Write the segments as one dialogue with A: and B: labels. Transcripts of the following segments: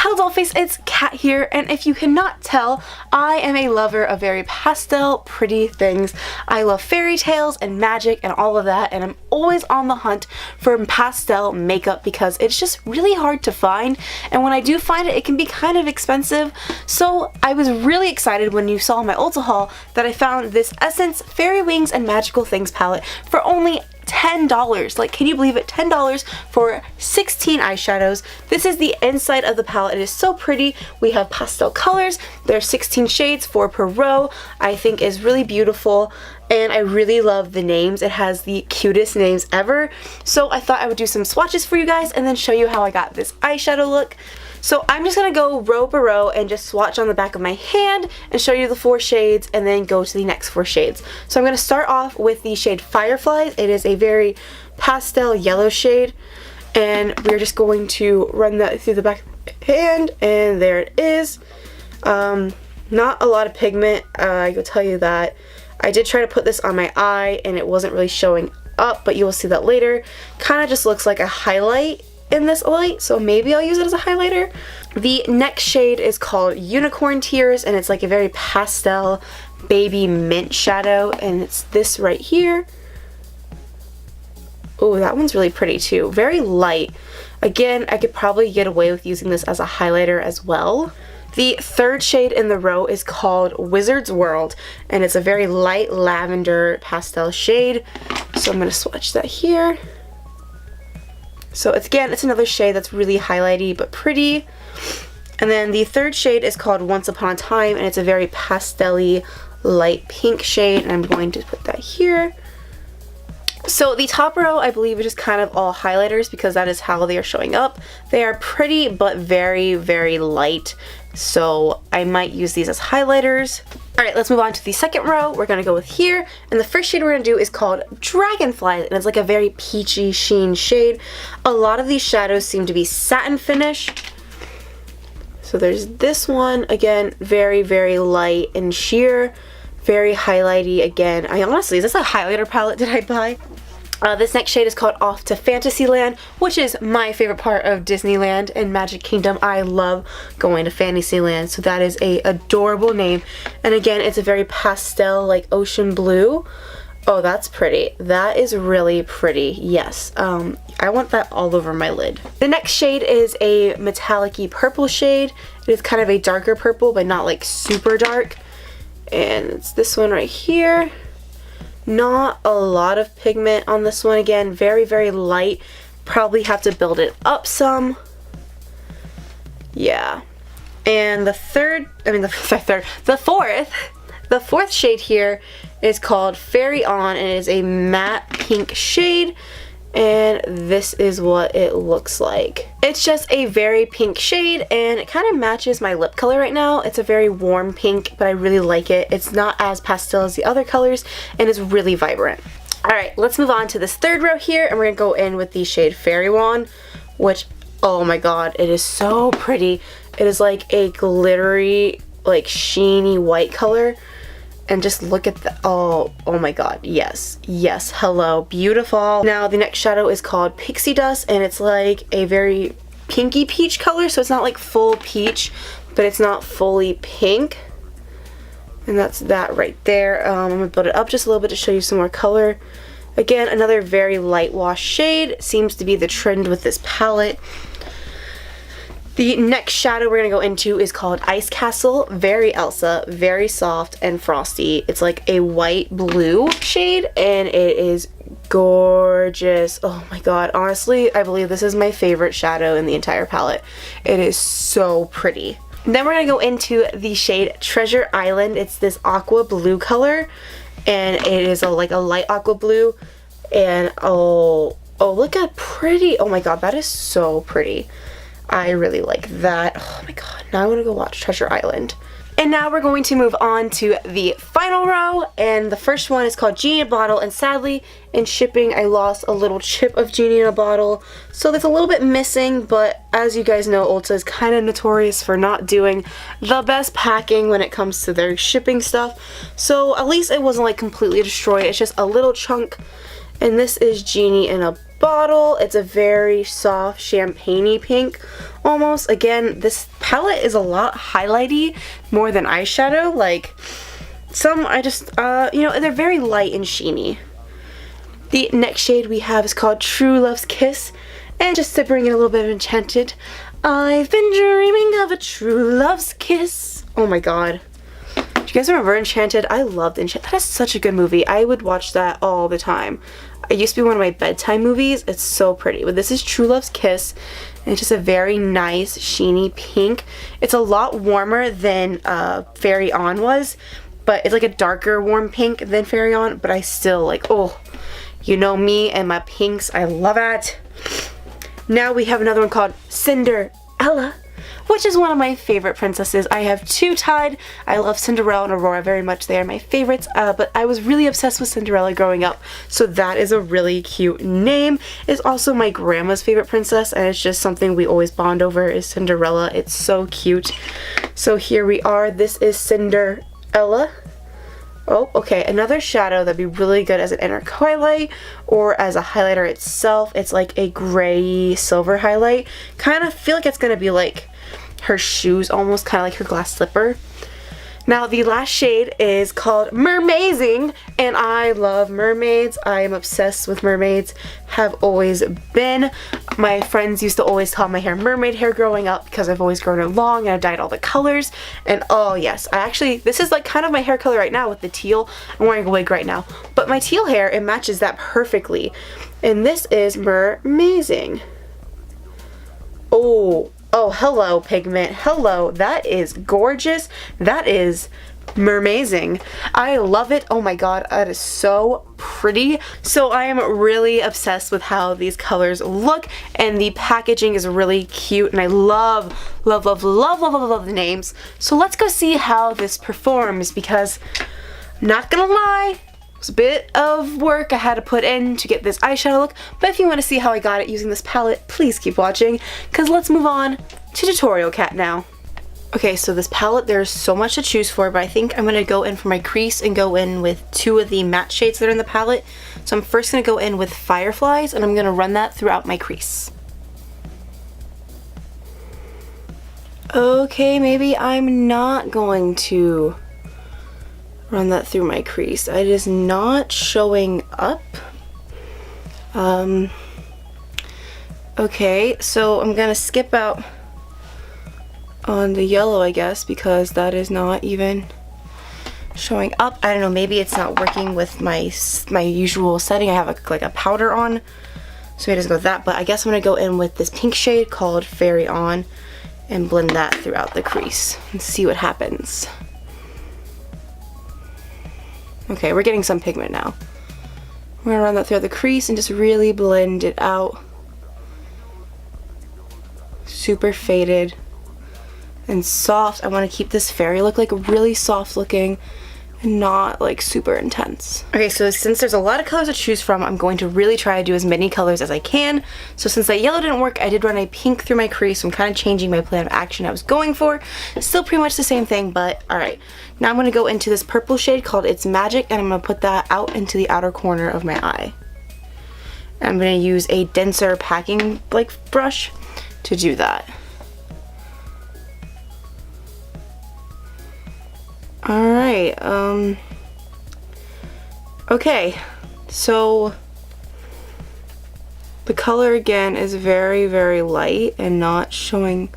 A: Hello Dollface, it's Kat here, and if you cannot tell, I am a lover of very pastel, pretty things. I love fairy tales and magic and all of that, and I'm always on the hunt for pastel makeup because it's just really hard to find, and when I do find it, it can be kind of expensive. So I was really excited when you saw my Ulta haul that I found this Essence Fairy Wings and Magical Things palette for only $10. Like, can you believe it? $10 for 16 eyeshadows. This is the inside of the palette. It is so pretty. We have pastel colors. There's 16 shades, 4 per row. I think is really beautiful, and I really love the names. It has the cutest names ever. So I thought I would do some swatches for you guys and then show you how I got this eyeshadow look. So I'm just going to go row per row and just swatch on the back of my hand and show you the 4 shades and then go to the next 4 shades. So I'm going to start off with the shade Fireflies. It is a very pastel yellow shade, and we're just going to run that through the back of my hand, and there it is. Not a lot of pigment, I will tell you that. I did try to put this on my eye and it wasn't really showing up, but you will see that later. Kind of just looks like a highlight in this light, so maybe I'll use it as a highlighter. The next shade is called Unicorn Tears, and it's like a very pastel baby mint shadow, and it's this right here. Oh, that one's really pretty too. Very light. Again, I could probably get away with using this as a highlighter as well. The third shade in the row is called Wizard's World, and it's a very light lavender pastel shade. So I'm going to swatch that here. So it's another shade that's really highlighty but pretty. And then the third shade is called Once Upon a Time, and it's a very pastel-y light pink shade, and I'm going to put that here. So the top row, I believe, is just kind of all highlighters because that is how they are showing up. They are pretty but very, very light, so I might use these as highlighters. Alright, let's move on to the second row. We're going to go with here, and the first shade we're going to do is called Dragonfly, and it's like a very peachy sheen shade. A lot of these shadows seem to be satin finish. So there's this one, again, very, very light and sheer, very highlighty again. Is this a highlighter palette did I buy? This next shade is called Off to Fantasyland, which is my favorite part of Disneyland and Magic Kingdom. I love going to Fantasyland, so that is a adorable name. And again, it's a very pastel, like ocean blue. Oh, that's pretty. That is really pretty. Yes. I want that all over my lid. The next shade is a metallic-y purple shade. It is kind of a darker purple, but not like super dark. And it's this one right here. Not a lot of pigment on this one. Again, very, very light. Probably have to build it up some. Yeah. And the fourth shade here is called Fairy On, and it is a matte pink shade. And this is what it looks like. It's just a very pink shade, and it kind of matches my lip color right now. It's a very warm pink, but I really like it. It's not as pastel as the other colors, and it's really vibrant. Alright, let's move on to this third row here, and we're going to go in with the shade Fairy Wand, which, oh my god, it is so pretty. It is like a glittery, like sheeny white color. And just look at the, oh my god, yes, yes, hello, beautiful. Now the next shadow is called Pixie Dust, and it's like a very pinky peach color, so it's not like full peach, but it's not fully pink. And that's that right there. I'm going to build it up just a little bit to show you some more color. Again, another very light wash shade. Seems to be the trend with this palette. The next shadow we're going to go into is called Ice Castle. Very Elsa, very soft and frosty. It's like a white blue shade, and it is gorgeous. Oh my god, honestly, I believe this is my favorite shadow in the entire palette. It is so pretty. Then we're going to go into the shade Treasure Island. It's this aqua blue color, and it is like a light aqua blue. And oh, look how pretty. Oh my god, that is so pretty. I really like that. Oh my god, now I want to go watch Treasure Island. And now we're going to move on to the final row, and the first one is called Genie in a Bottle, and sadly in shipping I lost a little chip of Genie in a Bottle, so there's a little bit missing, but as you guys know, Ulta is kind of notorious for not doing the best packing when it comes to their shipping stuff, so at least it wasn't like completely destroyed. It's just a little chunk, And this is Genie in a Bottle. It's a very soft champagne-y pink almost. Again, this palette is a lot highlighty more than eyeshadow. Like, some I just, you know, they're very light and sheeny. The next shade we have is called True Love's Kiss. And just to bring in a little bit of Enchanted, I've been dreaming of a true love's kiss. Oh my god. Do you guys remember Enchanted? I loved Enchanted. That is such a good movie. I would watch that all the time. It used to be one of my bedtime movies. It's so pretty. But this is True Love's Kiss. And it's just a very nice, sheeny pink. It's a lot warmer than Fairy On was. But it's like a darker, warm pink than Fairy On. But I still like, oh, you know me and my pinks. I love it. Now we have another one called Cinderella, which is one of my favorite princesses. I have two tied. I love Cinderella and Aurora very much. They are my favorites, but I was really obsessed with Cinderella growing up, so that is a really cute name. It's also my grandma's favorite princess, and it's just something we always bond over is Cinderella. It's so cute. So here we are. This is Cinderella. Oh, okay, another shadow that'd be really good as an inner highlight or as a highlighter itself. It's like a gray silver highlight. Kind of feel like it's gonna be like her shoes, almost kind of like her glass slipper. Now the last shade is called Mermazing, and I love mermaids. I am obsessed with mermaids, have always been. My friends used to always call my hair mermaid hair growing up because I've always grown it long and I've dyed all the colors. And oh yes, this is like kind of my hair color right now with the teal. I'm wearing a wig right now, but my teal hair, it matches that perfectly. And this is Mermazing. Oh, hello, pigment. Hello. That is gorgeous. That is Mermazing. I love it. Oh my god, that is so pretty. So I am really obsessed with how these colors look, and the packaging is really cute, and I love the names. So let's go see how this performs, because I'm not gonna lie, it's a bit of work I had to put in to get this eyeshadow look, but if you want to see how I got it using this palette, please keep watching, because let's move on to Tutorial Cat now. Okay, so this palette, there's so much to choose for, but I think I'm going to go in for my crease and go in with two of the matte shades that are in the palette. So I'm first going to go in with Fireflies, and I'm going to run that throughout my crease. Okay, maybe I'm not going to run that through my crease. It is not showing up. Okay, so I'm gonna skip out on the yellow, I guess, because that is not even showing up. I don't know, maybe it's not working with my usual setting. I have like a powder on, so maybe it doesn't go with that, but I guess I'm gonna go in with this pink shade called Fairy On and blend that throughout the crease and see what happens. Okay, we're getting some pigment now. We're gonna run that throughout the crease and just really blend it out. Super faded and soft. I want to keep this fairy look like really soft looking and not like super intense. Okay, so since there's a lot of colors to choose from, I'm going to really try to do as many colors as I can. So since that yellow didn't work, I did run a pink through my crease. So I'm kind of changing my plan of action I was going for. Still pretty much the same thing, but alright. Now I'm going to go into this purple shade called It's Magic, and I'm going to put that out into the outer corner of my eye. And I'm going to use a denser packing brush to do that. Alright, okay, so the color again is very, very light and not showing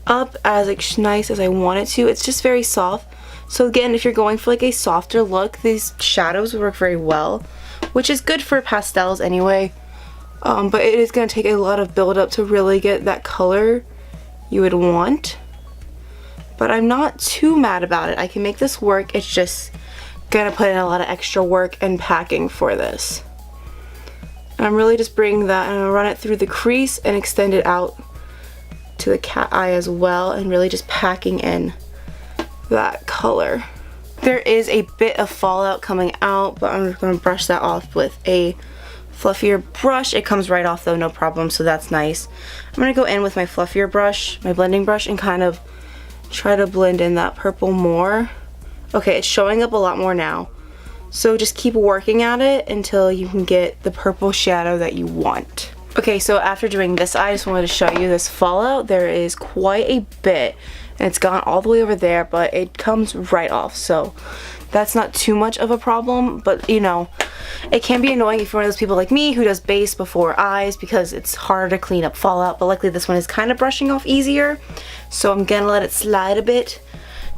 A: up as nice as I want it to. It's just very soft. So again, if you're going for like a softer look, these shadows work very well, which is good for pastels anyway. But it is going to take a lot of build up to really get that color you would want. But I'm not too mad about it. I can make this work. It's just gonna put in a lot of extra work and packing for this. And I'm really just bringing that and I'm gonna run it through the crease and extend it out to the cat eye as well, and really just packing in that color. There is a bit of fallout coming out, but I'm just gonna brush that off with a fluffier brush. It comes right off though, no problem, so that's nice. I'm gonna go in with my fluffier brush, my blending brush, and kind of try to blend in that purple more. Okay, it's showing up a lot more now. So just keep working at it until you can get the purple shadow that you want. Okay, so after doing this eye, I just wanted to show you this fallout. There is quite a bit, and it's gone all the way over there, but it comes right off, so that's not too much of a problem. But you know, it can be annoying if you're one of those people like me who does base before eyes, because it's harder to clean up fallout, but luckily this one is kind of brushing off easier, so I'm gonna let it slide a bit.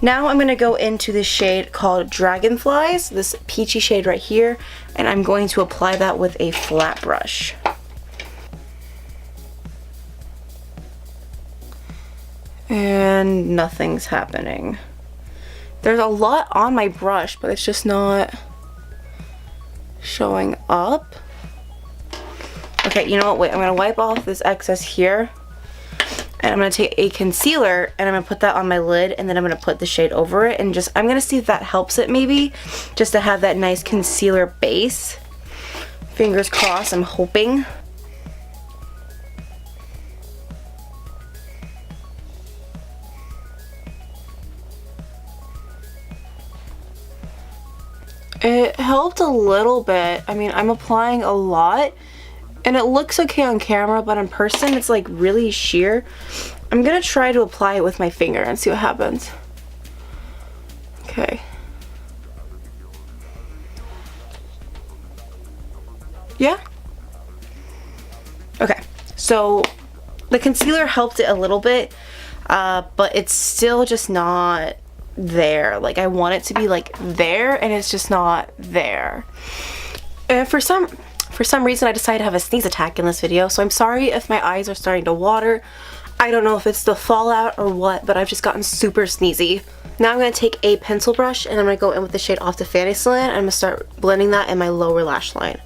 A: Now I'm gonna go into this shade called Dragonflies, this peachy shade right here, and I'm going to apply that with a flat brush. And nothing's happening. There's a lot on my brush, but it's just not showing up. Okay, you know what? Wait, I'm gonna wipe off this excess here, and I'm gonna take a concealer and I'm gonna put that on my lid, and then I'm gonna put the shade over it, and just I'm gonna see if that helps it maybe, just to have that nice concealer base. Fingers crossed, I'm hoping. It helped a little bit. I mean, I'm applying a lot and it looks okay on camera, but in person it's like really sheer. I'm gonna try to apply it with my finger and see what happens. Okay. Yeah? Okay, so the concealer helped it a little bit, but it's still just not there. Like, I want it to be like there, and it's just not there. And for some reason I decided to have a sneeze attack in this video, so I'm sorry if my eyes are starting to water. I don't know if it's the fallout or what, but I've just gotten super sneezy. Now I'm going to take a pencil brush and I'm going to go in with the shade Off to Fantasyland, and I'm going to start blending that in my lower lash line.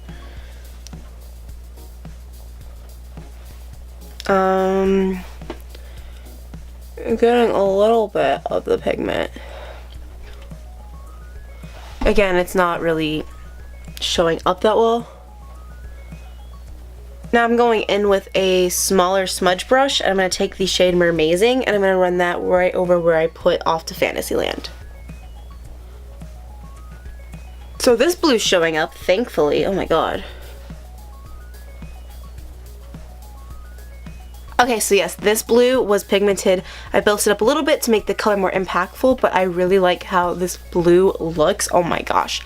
A: Getting a little bit of the pigment. Again, it's not really showing up that well. Now I'm going in with a smaller smudge brush, and I'm going to take the shade Mermazing, and I'm going to run that right over where I put Off to Fantasyland. So this blue's showing up, thankfully. Oh my god. Okay, so yes, this blue was pigmented. I built it up a little bit to make the color more impactful, but I really like how this blue looks. Oh my gosh.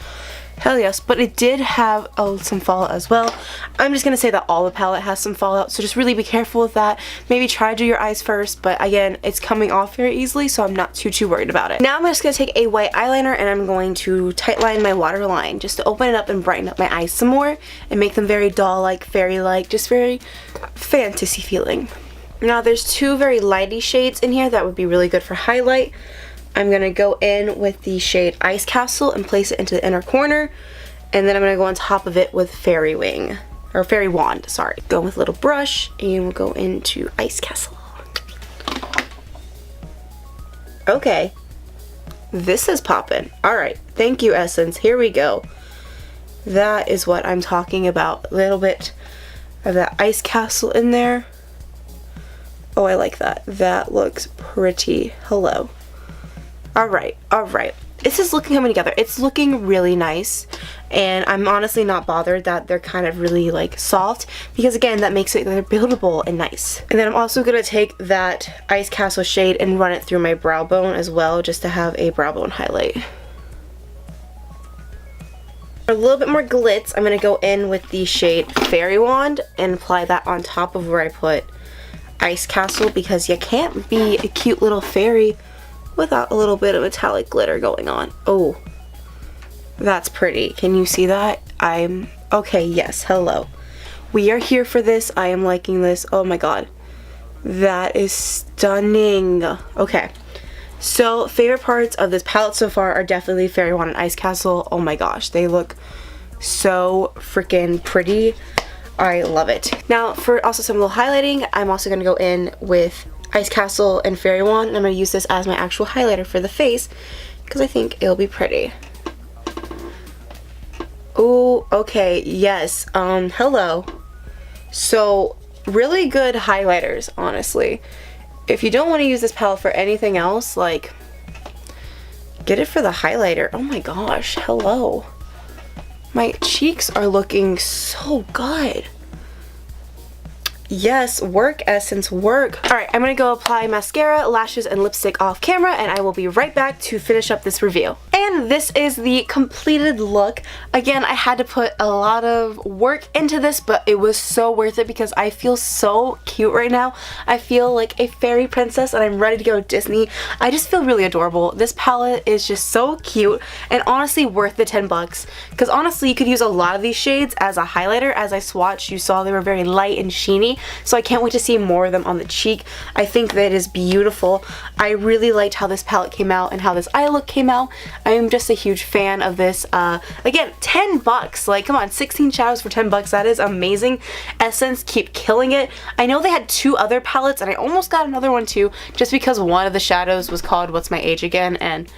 A: Hell yes, but it did have some fallout as well. I'm just going to say that all the palette has some fallout, so just really be careful with that. Maybe try to do your eyes first, but again, it's coming off very easily, so I'm not too worried about it. Now I'm just going to take a white eyeliner and I'm going to tightline my waterline just to open it up and brighten up my eyes some more and make them very doll-like, fairy-like, just very fantasy feeling. Now there's two very lighty shades in here that would be really good for highlight. I'm going to go in with the shade Ice Castle and place it into the inner corner, and then I'm going to go on top of it with Fairy Wing, or Fairy Wand, sorry. Go with a little brush and we'll go into Ice Castle. Okay, this is poppin'. Alright, thank you Essence, here we go. That is what I'm talking about. A little bit of that Ice Castle in there. Oh, I like that. That looks pretty. Hello. Alright, alright. This is coming together. It's looking really nice, and I'm honestly not bothered that they're kind of really like soft, because again, that makes it they're buildable and nice. And then I'm also going to take that Ice Castle shade and run it through my brow bone as well, just to have a brow bone highlight. For a little bit more glitz, I'm going to go in with the shade Fairy Wand and apply that on top of where I put Ice Castle, because you can't be a cute little fairy without a little bit of metallic glitter going on. Oh, that's pretty. Can you see that? Okay, yes, hello. We are here for this. I am liking this. Oh my god. That is stunning. Okay, so favorite parts of this palette so far are definitely Fairy Wand and Ice Castle. Oh my gosh, they look so freaking pretty. I love it. Now for also some little highlighting, I'm also going to go in with Ice Castle and Fairy Wand, and I'm going to use this as my actual highlighter for the face because I think it'll be pretty. Oh, okay, yes, hello. So, really good highlighters, honestly. If you don't want to use this palette for anything else, like, get it for the highlighter. Oh my gosh, hello. My cheeks are looking so good. Yes, work, Essence, work. All right, I'm gonna go apply mascara, lashes, and lipstick off camera, and I will be right back to finish up this review. And this is the completed look. Again, I had to put a lot of work into this, but it was so worth it because I feel so cute right now. I feel like a fairy princess and I'm ready to go to Disney. I just feel really adorable. This palette is just so cute and honestly worth the 10 bucks. Because honestly, you could use a lot of these shades as a highlighter. As I swatched, you saw they were very light and sheeny. So I can't wait to see more of them on the cheek. I think that it is beautiful. I really liked how this palette came out and how this eye look came out. I am just a huge fan of this. Again, 10 bucks. Like, come on, 16 shadows for 10 bucks. That is amazing. Essence, keep killing it. I know they had 2 other palettes and I almost got another one too, just because one of the shadows was called What's My Age Again, and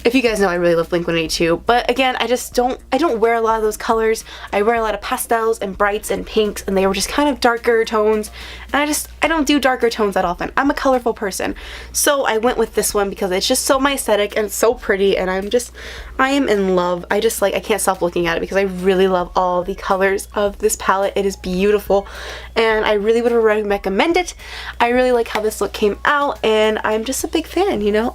A: if you guys know, I really love Blink-182, but again, I don't wear a lot of those colors. I wear a lot of pastels and brights and pinks, and they were just kind of darker tones, and I don't do darker tones that often. I'm a colorful person, so I went with this one because it's just so my aesthetic and so pretty, and I am in love. I can't stop looking at it because I really love all the colors of this palette. It is beautiful, and I really would recommend it. I really like how this look came out, and I'm just a big fan, you know?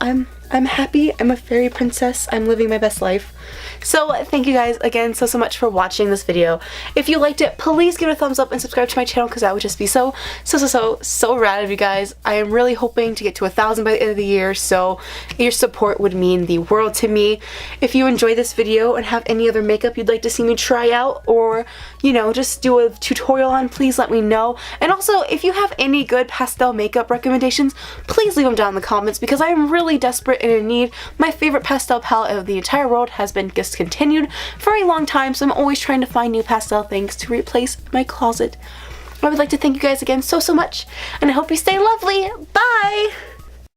A: I'm happy, I'm a fairy princess, I'm living my best life. So thank you guys again so much for watching this video. If you liked it, please give it a thumbs up and subscribe to my channel because that would just be so rad of you guys. I am really hoping to get to 1,000 by the end of the year, so your support would mean the world to me. If you enjoyed this video and have any other makeup you'd like to see me try out, or you know, just do a tutorial on, please let me know. And also, if you have any good pastel makeup recommendations, please leave them down in the comments because I am really desperate and in need. My favorite pastel palette of the entire world has been discontinued for a long time, so I'm always trying to find new pastel things to replace my closet. I would like to thank you guys again so much, and I hope you stay lovely. Bye!